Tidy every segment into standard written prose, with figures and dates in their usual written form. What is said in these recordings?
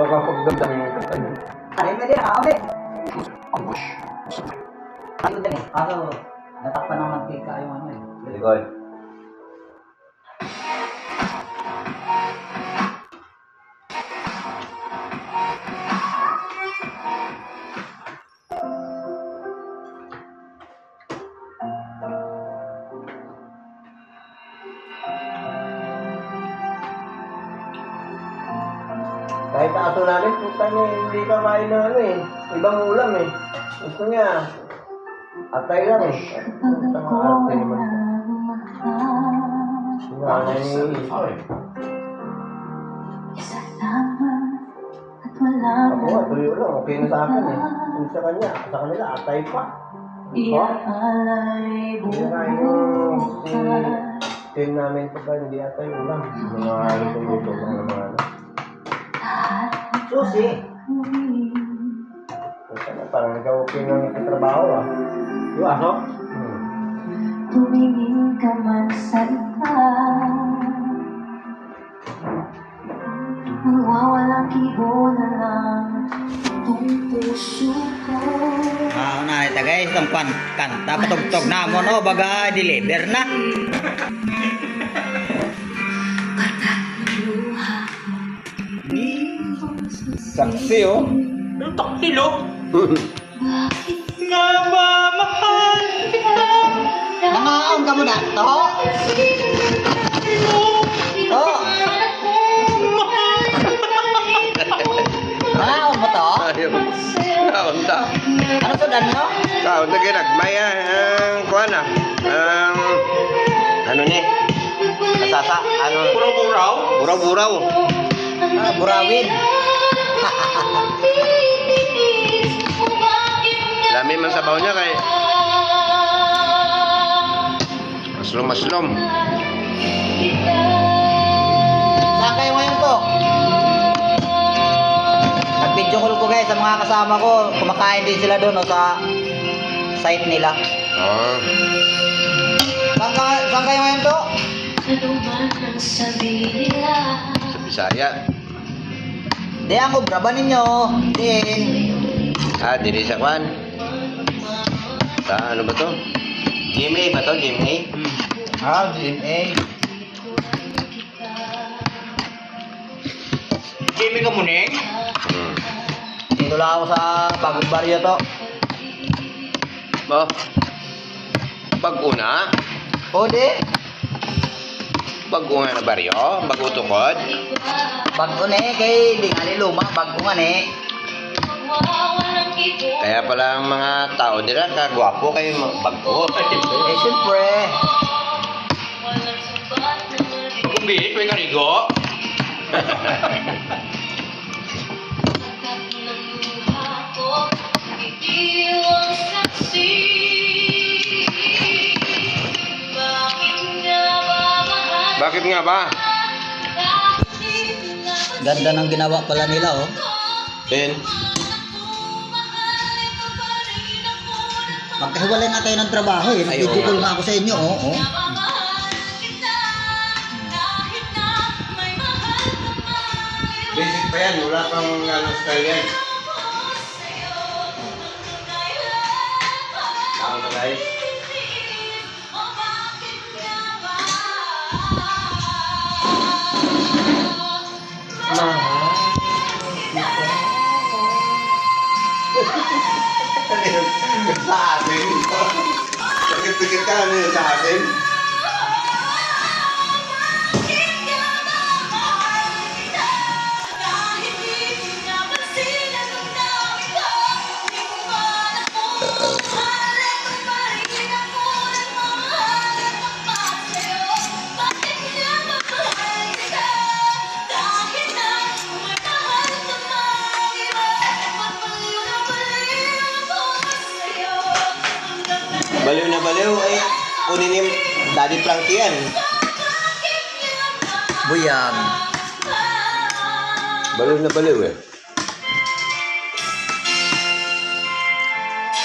kapag ganda yung ano. Ay, may din ako eh. Ambush. Ano din eh. Kaso, natakpan ng mantika yung ano eh. Ligol. Kahit aso namin, puta niya, hindi ka kain ng ano eh. Ibang ulam eh. Gusto niya, atay lang eh. Puta nga arte naman. Sinanay ni ako nga, tuyo lang. Okay na sa akin eh. Kung sa kanya, sa kanila, atay pa. Oh? Hindi na yung team namin pa hindi atay ulam. Mga luto-luto lang ng mga ano. Susi. Parang ikaw okay nang nagtatrabaho ah. Di ba, no? Tumingin ka man sa iba, mawawalang kibo na lang itong puso ko. Na ito guys, itong kanta patugtog na mo no, baga deliver na. Patak ng luha mo. Saksi oh. Yung taktilo. Bakit Nga ba mahal kita? Nangaon ka muna. To? To? Nangaon mo to? Kaon ta. Ano to dan nyo? Kaon ta ginagmay kuan ah. Ano ni? Kasasa, ano? Buraw-buraw? Buraw-buraw. Burawin. Dami man sabaw niya kay maslom. Saan kayo ngayon to? Nag-video call ko guys sa mga kasama ko. Kumakain din sila doon sa site nila. Oh. Saan kayo ngayon to? ano man ang sabi nila? Sa Bisaya. Di ako braba ninyo. Din. Dili sa kwan. Sa ano ba to? GMA ba to? GMA? GMA. GMA ka muning? Dito lang ako sa bagong baryo to. Ba? Pag-una? O di? Pag-una na baryo? Bago-tukod? Bago ni kay di nga ni luma. Bago nga ni. Mawawalang kibo. Kaya pala ang mga tao nila kagwapo kayo bago. Eh siyempre. Walang sapat na marinig. Kumbihit, may karigo. Patak ng luha ko, itiwang saksi. Bakit nga ba? Ganda ng ginawa pala nila oh. Ben, Magkahiwalay na kayo ng trabaho eh. Ay, Nag-video oo. call nga ako sa inyo oh. basic pa yan. Wala pang ano, style yan. Ako to guys. Sa atin. Pikit-pikit ka ano yun sa atin. Baliw na baliw ay kunin yung Daddy Frankie yan. Buyag. Baliw na baliw eh.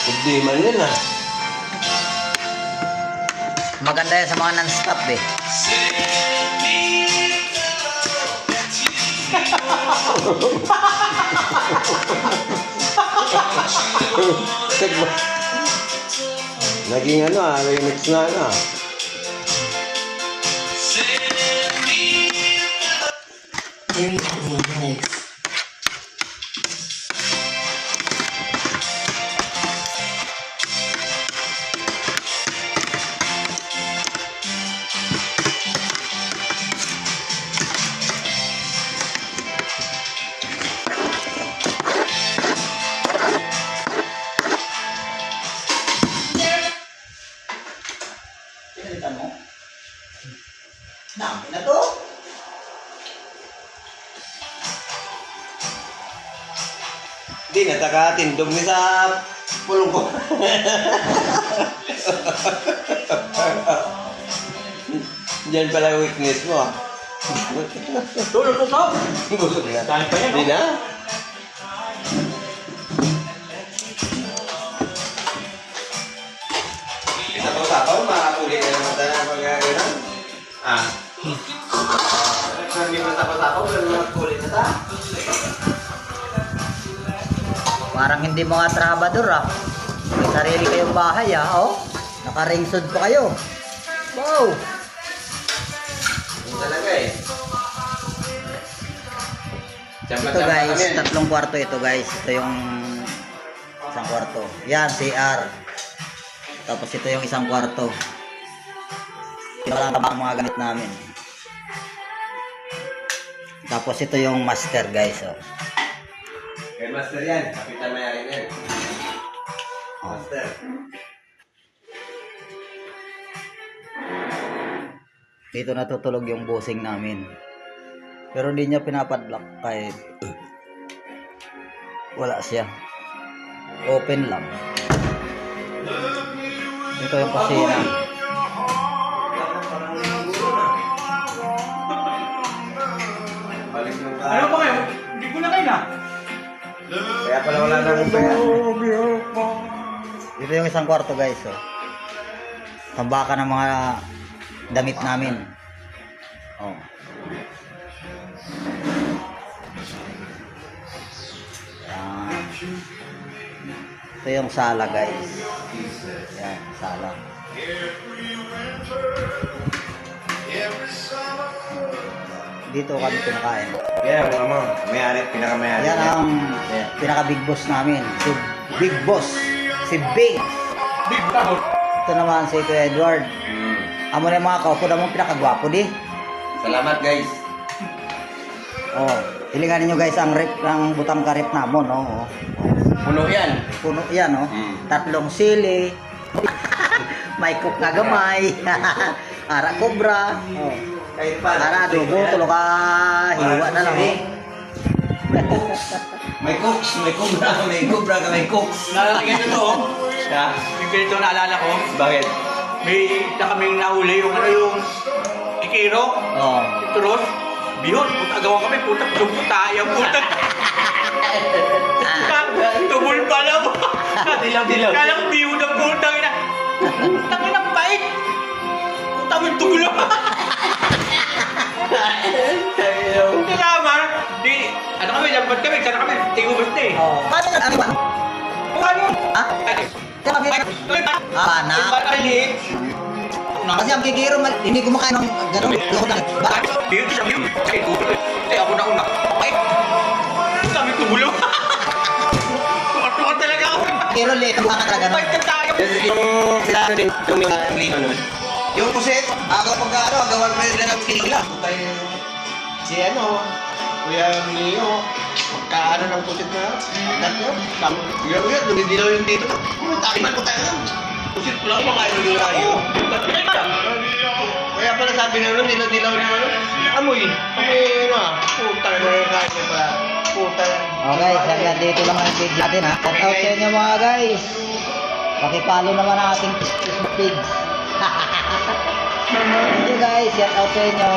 Hindi man yan ah. Maganda yan sa mga non-stop eh. Naging ano remix na ano Very nice. Pinalitan mo? Dami na to. Di natakatindog ni sa pulong ko. Diyan pala weakness mo. Tulog to to. Busog na. Dahil pa yan, Di na? Sapaw-sapaw, makakulit na naman tayo ng pagkakaroon. Ah. Hindi mo sapaw-sapaw, pero makakulit na tayo. Parang hindi mga trabador ah. May sarili kayong bahay ah. Oh, nakaringsod pa kayo. Wow. Yung talaga eh. Ito guys, tatlong kwarto ito guys. Ito yung isang kwarto. Yan, CR. Tapos ito yung isang kwarto. Ito lang ang mga gamit namin. Tapos ito yung master guys. Oh. Kay Master yan, kapitan mayari na yan. Master. Dito natutulog yung busing namin. Pero hindi niya pinapadlock kahit wala siya. Open lang. Ito yung kusina. Balik ng Ano ba kayo? Hindi ko na kayo na. Kaya pala wala nang umpaya. Dito yung isang kwarto guys. Oh. Tambaka ng mga damit namin. Oh. Yan. Ito yung sala guys. Yan, sala. Dito kami kumakain. Yan, mga mo. Mayari, pinakamayari. Yan ang pinaka big boss namin. Si Big Boss. Si Big. Big tao. Ito naman si Kuya Edward. Amo na yung mga kaupo na mong pinakagwapo di. Salamat guys. Oh, hilingan niyo guys ang rip ng butang karip namon, no. Oh. Puno yan. Puno yan, no. Tatlong sili. May cook na gamay. Ara cobra. Oh. Kahit pa. Ara adobo, tulo ka hiwa na lang. Oh. May cooks, may cobra ka, may cooks. Naalala ko ito. Ha? Yung ganito naalala ko. Bakit? May na kaming nahuli yung ano yung kikiro. Oh. Tulos. Bihon. Puta agawan kami. Puta. Puta. Ayaw puta. Tubol pala mo. Dilaw. Kala ko bihon ng putang ina. Putang ina bait. Puta mo yung tulo. Kasama. Di. Ano kami? Dapat kami. Sana kami. Tigubas na eh. Oh. Paano yan? Ano ba? Ano? Ha? Kaya anak. Kasi ang kikiro, hindi kumakain ng gano'n. Bakit? Ako na una. Okay. Sabi ko bulo. Tukat talaga ako. Kikiro, late ang baka talaga Fight nun. na tayo. Yung sila din, yung lino nun. Yung pusit, agaw pag agawan pa sila ng kinila. Si ano, Kuya Leo, magkaano ng pusit na, tatlo, yun, dumidilaw yung dito. Takiman ko tayo. Pusit ko lang, makain yung layo. Kaya pala sabi na nun, dilaw na ano, amoy ano puta na kain mo pala, puta. Okay, hanggang dito lang ang video natin ha. Shout out sa inyo mga guys. Pakipalo naman ang ating Facebook page. Thank you guys, shout out sa inyo.